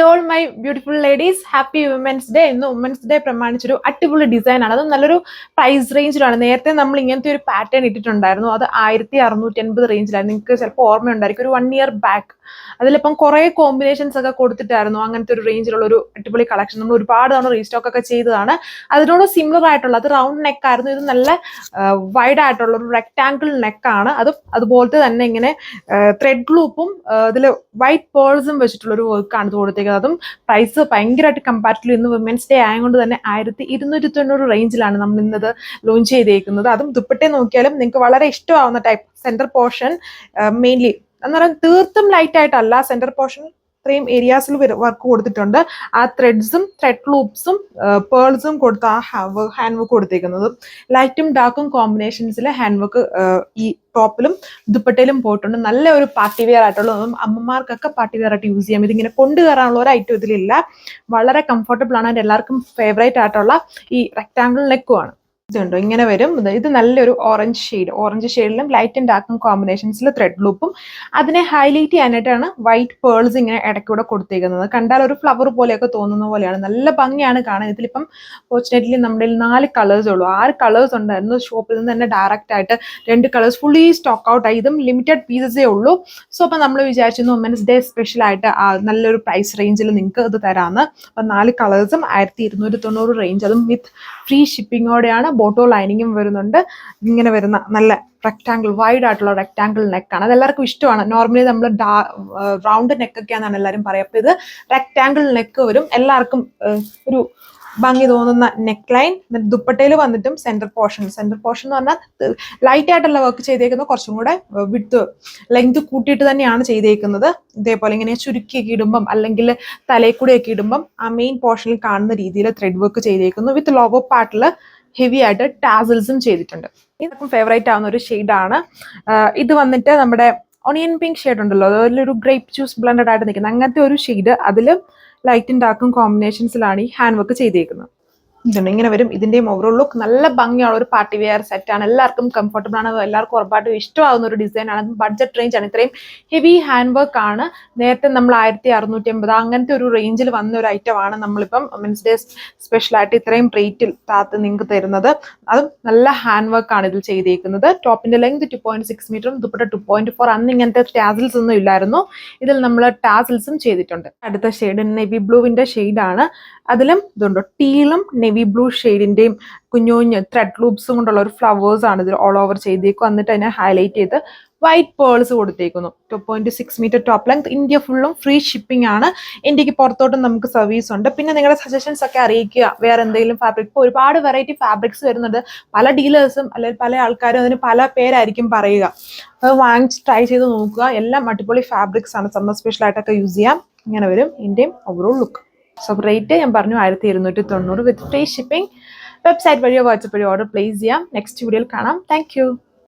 all my beautiful ladies, happy Women's Day. ഇന്ന് women's day പ്രമാണിച്ചൊരു അടിപൊളി design ആണ്. അത് നല്ലൊരു പ്രൈസ് റേഞ്ചിലാണ്. നേരത്തെ നമ്മൾ ഇങ്ങനത്തെ ഒരു പാറ്റേൺ ഇട്ടിട്ടുണ്ടായിരുന്നു. അത് 1680 റേഞ്ചിലായിരുന്നു. നിങ്ങൾക്ക് ചിലപ്പോൾ ഓർമ്മയുണ്ടായിരിക്കും, ഒരു 1 year ബാക്ക്. അതിലിപ്പം കുറേ കോമ്പിനേഷൻസ് ഒക്കെ കൊടുത്തിട്ടായിരുന്നു അങ്ങനത്തെ ഒരു റേഞ്ചിലുള്ള ഒരു അടിപൊളി കളക്ഷൻ. നമ്മൾ ഒരുപാട് തവണ റീസ്റ്റോക്ക് ഒക്കെ ചെയ്തതാണ്. അതിനോട് സിമിലർ ആയിട്ടുള്ള, അത് റൗണ്ട് നെക്ക് ആയിരുന്നു. ഇത് നല്ല വൈഡ് ആയിട്ടുള്ള ഒരു റെക്ടാങ്കിൾ നെക്കാണ്. അതുപോലത്തെ തന്നെ ഇങ്ങനെ ത്രെഡ് ലൂപ്പും ഇതിൽ വൈറ്റ് പേൾസും വെച്ചിട്ടുള്ള ഒരു വർക്കാണ് ഇത് കൊടുത്തേക്കുന്നത്. അതും പ്രൈസ് ഭയങ്കരമായിട്ട് കമ്പാരിറ്റീവ്ലി ഇന്ന് വിമൻസ് ഡേ ആയതുകൊണ്ട് തന്നെ 1290 റേഞ്ചിലാണ് നമ്മൾ ഇന്നത് ലോഞ്ച് ചെയ്തേക്കുന്നത്. അതും ദുപ്പട്ടെ നോക്കിയാലും നിങ്ങൾക്ക് വളരെ ഇഷ്ടമാവുന്ന ടൈപ്പ് സെന്റർ പോർഷൻ മെയിൻലി എന്ന് പറയാൻ തീർത്തും ലൈറ്റ് ആയിട്ടല്ല, സെന്റർ പോർഷൻ ഇത്രയും ഏരിയാസിൽ വർക്ക് കൊടുത്തിട്ടുണ്ട്. ആ ത്രെഡ്സും ത്രെഡ് ലൂപ്സും പേൾസും കൊടുത്ത് ആ ഹാൻഡ് വർക്ക് കൊടുത്തേക്കുന്നത്. ലൈറ്റും ഡാർക്കും കോമ്പിനേഷൻസിൽ ഹാൻഡ് വർക്ക് ഈ ടോപ്പിലും ദുപ്പട്ടയിലും പോയിട്ടുണ്ട്. നല്ല ഒരു പാർട്ടി വെയർ ആയിട്ടുള്ള, അമ്മമാർക്കൊക്കെ പാർട്ടി വെയർ ആയിട്ട് യൂസ് ചെയ്യാം. ഇതിങ്ങനെ കൊണ്ടുകയറാനുള്ള ഒരു ഐറ്റം ഇതിലില്ല. വളരെ കംഫർട്ടബിൾ ആണ്. എല്ലാവർക്കും ഫേവറേറ്റ് ആയിട്ടുള്ള ഈ റെക്ടാങ്കിൾ നെക്കുമാണ്. ഇതുണ്ടോ, ഇങ്ങനെ വരും. ഇത് നല്ലൊരു ഓറഞ്ച് ഷെയ്ഡിലും ലൈറ്റ് ആൻഡ് ഡാർക്കും കോമ്പിനേഷൻസിൽ ത്രെഡ് ലൂപ്പും അതിനെ ഹൈലൈറ്റ് ചെയ്യാനായിട്ടാണ് വൈറ്റ് പേൾസ് ഇങ്ങനെ ഇടയ്ക്കൂടെ കൊടുത്തേക്കുന്നത്. കണ്ടാൽ ഒരു ഫ്ലവർ പോലെയൊക്കെ തോന്നുന്ന പോലെയാണ്. നല്ല ഭംഗിയാണ് കാണാൻ. ഇതിലിപ്പം ഫോർച്ചുനേറ്റ്ലി നമ്മുടെ 4 കളേഴ്സ് ഉള്ളൂ. 6 കളേഴ്സ് ഉണ്ടായിരുന്നു. ഷോപ്പിൽ നിന്ന് തന്നെ ഡയറക്റ്റ് ആയിട്ട് 2 കളേഴ്സ് ഫുള്ളി സ്റ്റോക്ക് ഔട്ട് ആയി. ഇതും ലിമിറ്റഡ് പീസസേ ഉള്ളൂ. സോ അപ്പം നമ്മൾ വിചാരിച്ചിരുന്നു വുമൻസ് ഡേ സ്പെഷ്യൽ ആയിട്ട് നല്ലൊരു പ്രൈസ് റേഞ്ചിൽ നിങ്ങൾക്ക് ഇത് തരാമെന്ന്. അപ്പം 4 കളേഴ്സും 1290 റേഞ്ച്, അതും വിത്ത് ഫ്രീ ഷിപ്പിങ്ങോടെയാണ്. ബോട്ടോ ലൈനിങ്ങും വരുന്നുണ്ട്. ഇങ്ങനെ വരുന്ന നല്ല റെക്ടാങ്കിൾ വൈഡ് ആയിട്ടുള്ള റെക്ടാങ്കിൾ നെക്കാണ്. അതെല്ലാവർക്കും ഇഷ്ടമാണ്. നോർമലി നമ്മൾ റൗണ്ട് നെക്കൊക്കെയാണെന്നാണ് എല്ലാവരും പറയുക. അപ്പോൾ ഇത് റെക്ടാങ്കിൾ നെക്ക് വരും. എല്ലാവർക്കും ഒരു ഭംഗി തോന്നുന്ന നെക്ക് ലൈൻ. ദുപ്പട്ടയിൽ വന്നിട്ടും സെന്റർ പോർഷൻ എന്ന് പറഞ്ഞാൽ ലൈറ്റ് ആയിട്ടുള്ള വർക്ക് ചെയ്തേക്കുന്നത്, കുറച്ചും കൂടെ ലെങ്ത് കൂട്ടിയിട്ട് തന്നെയാണ് ചെയ്തേക്കുന്നത്. ഇതേപോലെ ഇങ്ങനെ ചുരുക്കിയൊക്കെ ഇടുമ്പം അല്ലെങ്കിൽ തലയിൽ കൂടെയൊക്കെ ഇടുമ്പം ആ മെയിൻ പോർഷനിൽ കാണുന്ന രീതിയിൽ ത്രെഡ് വർക്ക് ചെയ്തേക്കുന്നു. വിത്ത് ലോഗോ പാർട്ടിൽ ഹെവി ആയിട്ട് ടാസിൽസും ചെയ്തിട്ടുണ്ട്. ഇതൊക്കെ ഫേവറേറ്റ് ആവുന്ന ഒരു ഷെയ്ഡാണ്. ഇത് വന്നിട്ട് നമ്മുടെ ഒണിയൻ പിങ്ക് ഷെയ്ഡ് ഉണ്ടല്ലോ, അതിലൊരു ഗ്രേപ്പ് ജ്യൂസ് ബ്ലെൻഡഡ് ആയിട്ട് നിൽക്കുന്നത് അങ്ങനത്തെ ഒരു ഷെയ്ഡ്. അതിൽ ലൈറ്റും ഡാർക്കും കോമ്പിനേഷൻസിലാണ് ഈ ഹാൻഡ് വർക്ക് ചെയ്തേക്കുന്നത്. ഇതുണ്ട്, ഇങ്ങനെ വരും. ഇതിന്റെയും ഓവറോൾ ലുക്ക് നല്ല ഭംഗിയുള്ള ഒരു പാർട്ടി വെയർ സെറ്റ് ആണ്. എല്ലാവർക്കും കംഫർട്ടബിൾ ആണ്. എല്ലാവർക്കും ഉറപ്പായിട്ടും ഇഷ്ടമാവുന്ന ഒരു ഡിസൈൻ ആണ്. ബഡ്ജറ്റ് റേഞ്ച് ആണ്. ഇത്രയും ഹെവി ഹാൻഡ് വർക്ക് ആണ്. നേരത്തെ നമ്മൾ 1680 അങ്ങനത്തെ ഒരു റേഞ്ചിൽ വന്ന ഒരു ഐറ്റം ആണ് നമ്മളിപ്പം വുമൻസ് ഡേ സ്പെഷ്യൽ ആയിട്ട് ഇത്രയും റേറ്റിൽ നിങ്ങൾക്ക് തരുന്നത്. അതും നല്ല ഹാൻഡ് വർക്ക് ആണ് ഇതിൽ ചെയ്തേക്കുന്നത്. ടോപ്പിന്റെ ലെങ്ത് 2.6 മീറ്ററും ദുപ്പട്ട 2.4. അന്ന് ഇങ്ങനത്തെ ടാസിൽസ് ഒന്നും ഇല്ലായിരുന്നു. ഇതിൽ നമ്മൾ ടാസിൽസും ചെയ്തിട്ടുണ്ട്. അടുത്ത ഷെയ്ഡ് നെവി ബ്ലൂവിന്റെ ഷെയ്ഡാണ്. അതിലും ഇതുണ്ടോ, ടീലും നെവി ബ്ലൂ ഷെയ്ഡിന്റെയും കുഞ്ഞു കുഞ്ഞ് ത്രെഡ് ലൂപ്സും കൊണ്ടുള്ള ഒരു ഫ്ലവേഴ്സ് ആണ് ഇതിൽ ഓൾ ഓവർ ചെയ്തേക്കും. എന്നിട്ട് അതിനെ ഹൈലൈറ്റ് ചെയ്ത് വൈറ്റ് പേൾസ് കൊടുത്തേക്കുന്നു. 2.6 മീറ്റർ ടോപ്പ് ലെങ്ത്. ഇന്ത്യ ഫുള്ളും ഫ്രീ ഷിപ്പിംഗ് ആണ്. ഇന്ത്യക്ക് പുറത്തോട്ടും നമുക്ക് സർവീസ് ഉണ്ട്. പിന്നെ നിങ്ങളുടെ സജഷൻസ് ഒക്കെ അറിയിക്കുക. വേറെ എന്തെങ്കിലും ഫാബ്രിക്, ഇപ്പോൾ ഒരുപാട് വെറൈറ്റി ഫാബ്രിക്സ് വരുന്നുണ്ട്. പല ഡീലേഴ്സും അല്ലെങ്കിൽ പല ആൾക്കാരും അതിന് പല പേരായിരിക്കും പറയുക. അത് വാങ്ങിച്ച് ട്രൈ ചെയ്ത് നോക്കുക. എല്ലാം അടിപൊളി ഫാബ്രിക്സ് ആണ്. സമ്മർ സ്പെഷ്യൽ ആയിട്ടൊക്കെ യൂസ് ചെയ്യാം. ഇങ്ങനെ വരും ഇന്ത്യയും ഓവറോൾ ലുക്ക്. സോ റേറ്റ് ഞാൻ പറഞ്ഞു 1290 വിത്ത് ഫ്രീ ഷിപ്പിംഗ്. വെബ്സൈറ്റ് വഴിയോ വാട്സപ്പ് വഴിയോ ഓർഡർ പ്ലേസ് ചെയ്യാം. നെക്സ്റ്റ് വീഡിയോയിൽ കാണാം. താങ്ക്